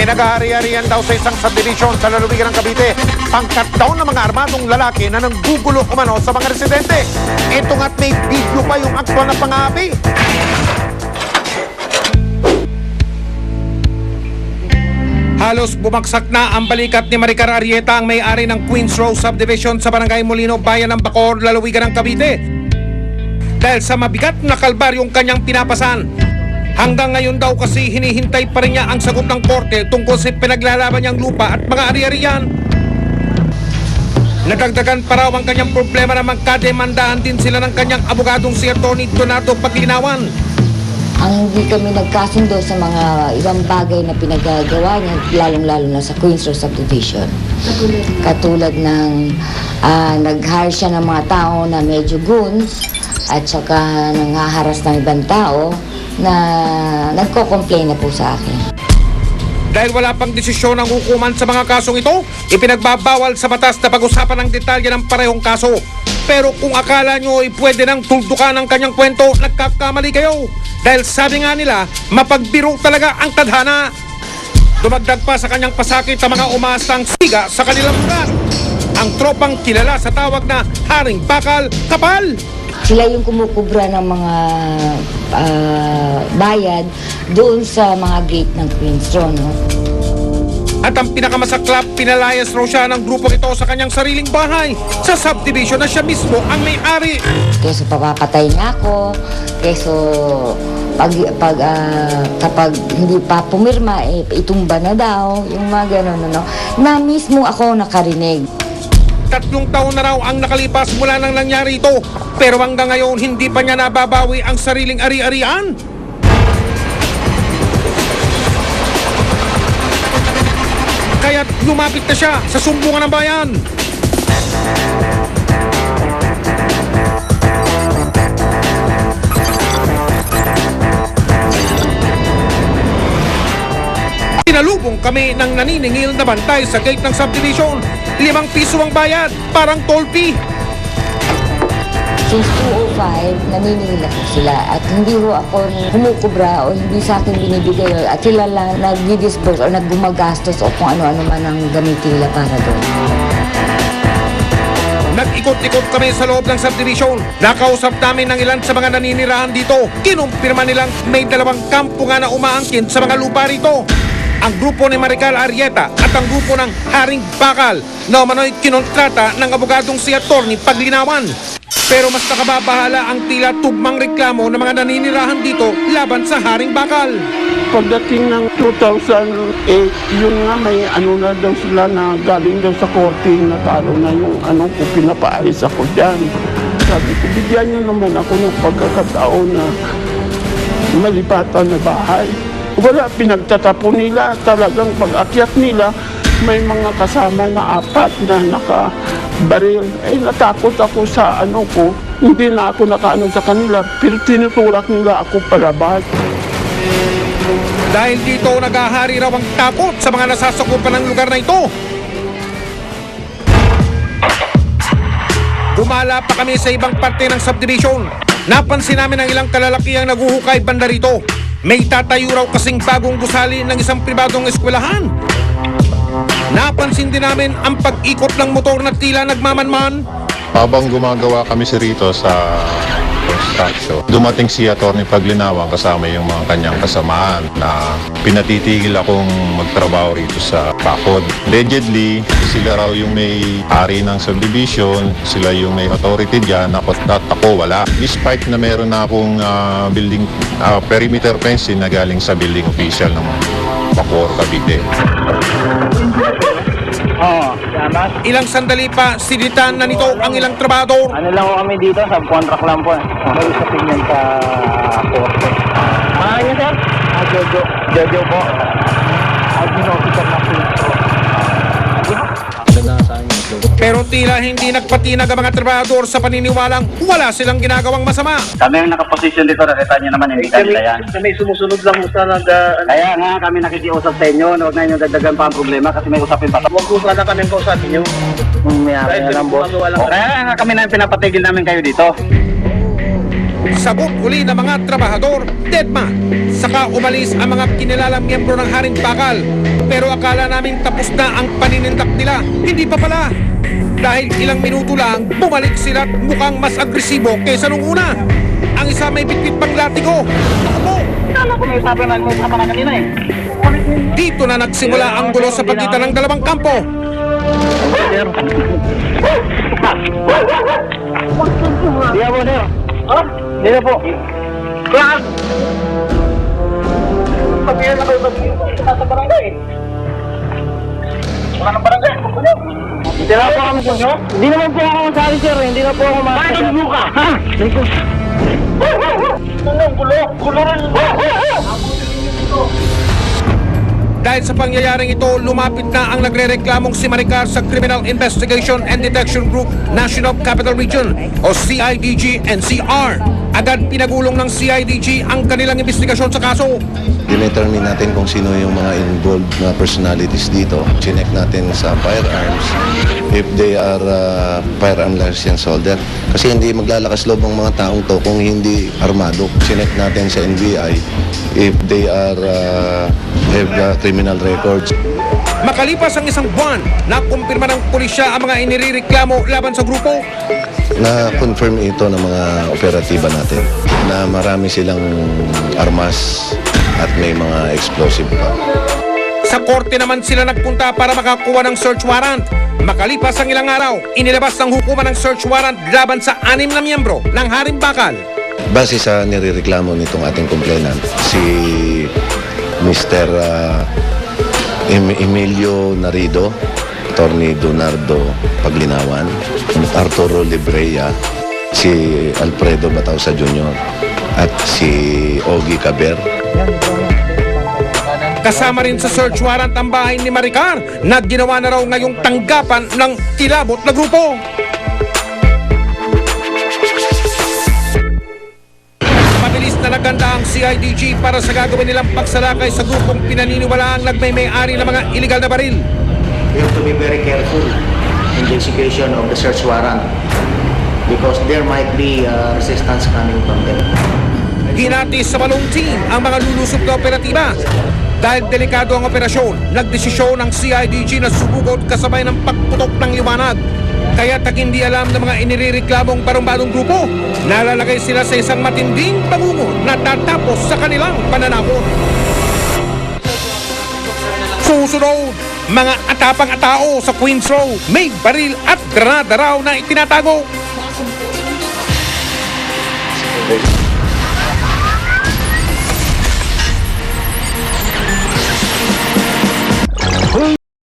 Pinag-aari-arian daw sa isang subdivision sa lalawigan ng Cavite. Pangkat daw ng mga armadong lalaki na nanggugulo umano sa mga residente. Ito nga't may video pa yung aktwal na pang-aapi. Halos bumagsak na ang balikat ni Maricar Arrieta, ang may-ari ng Queens Row Subdivision sa Barangay Molino, Bayan ng Bacoor, lalawigan ng Cavite. Dahil sa mabigat na kalbaryong kanyang pinapasan. Hanggang ngayon daw kasi hinihintay pa rin niya ang sagot ng korte tungkol sa pinaglalaban niyang lupa at mga ari-arian. Nadagdagan pa raw ang kanyang problema na magkademandahan din sila ng kanyang abogadong si Atty. Donato Paglinawan. Ang hindi kami nagkasundo sa mga ibang bagay na pinagagawa niya, lalong-lalo na sa Queens Row Subdivision. Katulad ng nag-hire siya ng mga tao na medyo goons at saka nanghaharas ng ibang tao na nagko-complain na po sa akin. Dahil wala pang desisyon ng hukuman sa mga kasong ito, ipinagbabawal sa batas na pag-usapan ng detalye ng parehong kaso. Pero kung akala nyo ay pwede nang tuldukan ang kanyang kwento, nagkakamali kayo. Dahil sabi nga nila, mapagbiro talaga ang tadhana. Dumagdag pa sa kanyang pasakit ang mga umaasang siga sa kanilang lugar. Ang tropang kilala sa tawag na Haring Bakal Kapal. Sila yung kumukubra ng mga bayad doon sa mga gate ng Queens Row, no? At ang pinakamasaklap, pinalayas raw siya ng grupo ito sa kanyang sariling bahay sa subdivision na siya mismo ang may-ari. Keso papapatay niya ako, keso kapag hindi pa pumirma, itumba na daw, yung mga gano'n, no? Na mismo ako nakarinig. 3 taon na raw ang nakalipas mula nang nangyari ito, pero hanggang ngayon hindi pa niya nababawi ang sariling ari-arian. Kaya't lumapit na siya sa sumbungan ng bayan. Pinalubong kami ng naniningil na bantay sa gate ng subdivision. 5 piso ang bayad, parang toll fee. Since 205, naniningil ako sila at hindi ho ako kumukubra o hindi sa akin binibigay at sila lang nag-disburse o naggumagastos o kung ano-ano man ang gamitin nila para doon. Nag-ikot-ikot kami sa loob ng subdivision. Nakausap namin ng ilan sa mga naninirahan dito. Kinumpirma nilang may 2 kampo nga na umaangkin sa mga lupa rito. Ang grupo ni Maricar Arrieta at ang grupo ng Haring Bakal na umano'y kinontrata ng abogadong si Atty. Paglinawan. Pero mas nakababahala ang tila tugmang reklamo ng mga naninirahan dito laban sa Haring Bakal. Pagdating ng 2008, yun nga may ano na daw sila na galing daw sa korte, natalo na yung ano ko, pinapaalis ako dyan. Sabi ko, bigyan niyo naman ako ng pagkakataon na malipatan na bahay. Wala, pinagtatapon nila, talagang pag-akyat nila, may mga kasama na 4 na nakabaril. Natakot ako sa ano ko, hindi na ako nakaano sa kanila, pero tinutulak nila ako palabas. Dahil dito naghahari raw ang takot sa mga nasasakupan ng lugar na ito. Dumala pa kami sa ibang parte ng subdivision. Napansin namin ang ilang kalalaki ang naguhukay banda rito. May tatayo raw kasing bagong gusali ng isang pribadong eskwelahan. Napansin din namin ang pag-ikot ng motor na tila nagmamanman. Habang gumagawa kami rito sa construction, dumating si Atty. Paglinawan kasama yung mga kanyang kasamaan na pinatitigil akong magtrabaho rito sa Bakod. Allegedly, sila raw yung may ari ng subdivision, sila yung may authority dyan, at ako wala. Despite na meron na akong building perimeter fencing na galing sa building official ng Bacoor, Cavite. Ilang sandali pa, sinitan na nito ang ilang trabador. Ano lang kami dito, subcontract lang po. May usapin yan sa korte. Niyo sir? Jojo. Jojo po. Officer na po. Pero tila hindi nagpatinag ang mga trabador sa paniniwalang wala silang ginagawang masama. Kami yung nakaposisyon dito, nakita nyo naman, hindi kanila yan. Kami sumusunod lang sana Kaya nga, kami nakikiusap sa inyo, huwag na inyo dagdagan pa ang problema kasi may usapin pa. Huwag ko sana kami kausapin nyo. May na lang, boss. Kaya nga kami na yung pinapatigil namin kayo dito. Sagot uli ng mga trabahador, deadman. Saka umalis ang mga kinilalang miyembro ng Haring Bakal. Pero akala namin tapos na ang paninindak nila. Hindi pa pala. Dahil ilang minuto lang, bumalik sila at mukhang mas agresibo kaysa nung una. Ang isa may bitbit pang latigo. Ako, Kala ko may usapan na kanina eh. dito na nagsimula ang gulo sa pagitan ng dalawang kampo. Sir. Di ako, sir. Ha? Di na po. Class! Pag-ilan na kayo sa barangay. Wala ng barangay. Hindi na po kami sir. Hindi naman po ako masali sir. Hindi na po ako masali. Bakit nagbuka? Ha? Gulo rin. Dahil sa pangyayaring ito, lumapit na ang nagrereklamong si Maricar sa Criminal Investigation and Detection Group National Capital Region o CIDG-NCR. Agad pinagulong ng CIDG ang kanilang investigasyon sa kaso. Dinetermine natin kung sino yung mga involved na personalities dito. Chinek natin sa firearms if they are firearm license holder. Kasi hindi maglalakas loob ang mga taong to kung hindi armado. Chinek natin sa NBI if they are have criminal records. Makalipas ang isang buwan, nakumpirma ng pulisya ang mga inireklamo laban sa grupo. Na-confirm ito ng mga operatiba natin na marami silang armas at may mga explosive pa. Sa korte naman sila nagpunta para makakuha ng search warrant. Makalipas ang ilang araw, inilabas ng hukuman ng search warrant laban sa 6 na miyembro ng Haring Bakal. Base sa nirereklamo nitong ating complainant, si Mr. Emilio Narido, Atty. Donardo Paglinawan, Arturo Libreya, si Alfredo Batausa Jr. at si Ogie Caber. Kasama rin sa search warrant ang bahay ni Maricar na ginawa na raw ngayong tanggapan ng kilabot na grupo. Mabilis na naganda ang CIDG para sa gagawin nilang pagsalakay sa grupong pinaniniwalaang nagmay-may-ari ng mga iligal na baril. We have to be very careful in the execution of the search warrant because there might be resistance coming from them. Hinati sa 8 team ang mga lulusob na operatiba. Dahil delikado ang operasyon, nagdesisyon ng CIDG na sumugod kasabay ng pagputok ng liwanag. Kaya hindi alam ng mga inirereklamong barong-barong grupo, nalalagay sila sa isang matinding pangungot na tatapos sa kanilang pananakot. Susunod, mga atapang-atao sa Queens Row, may baril at granada raw na itinatago.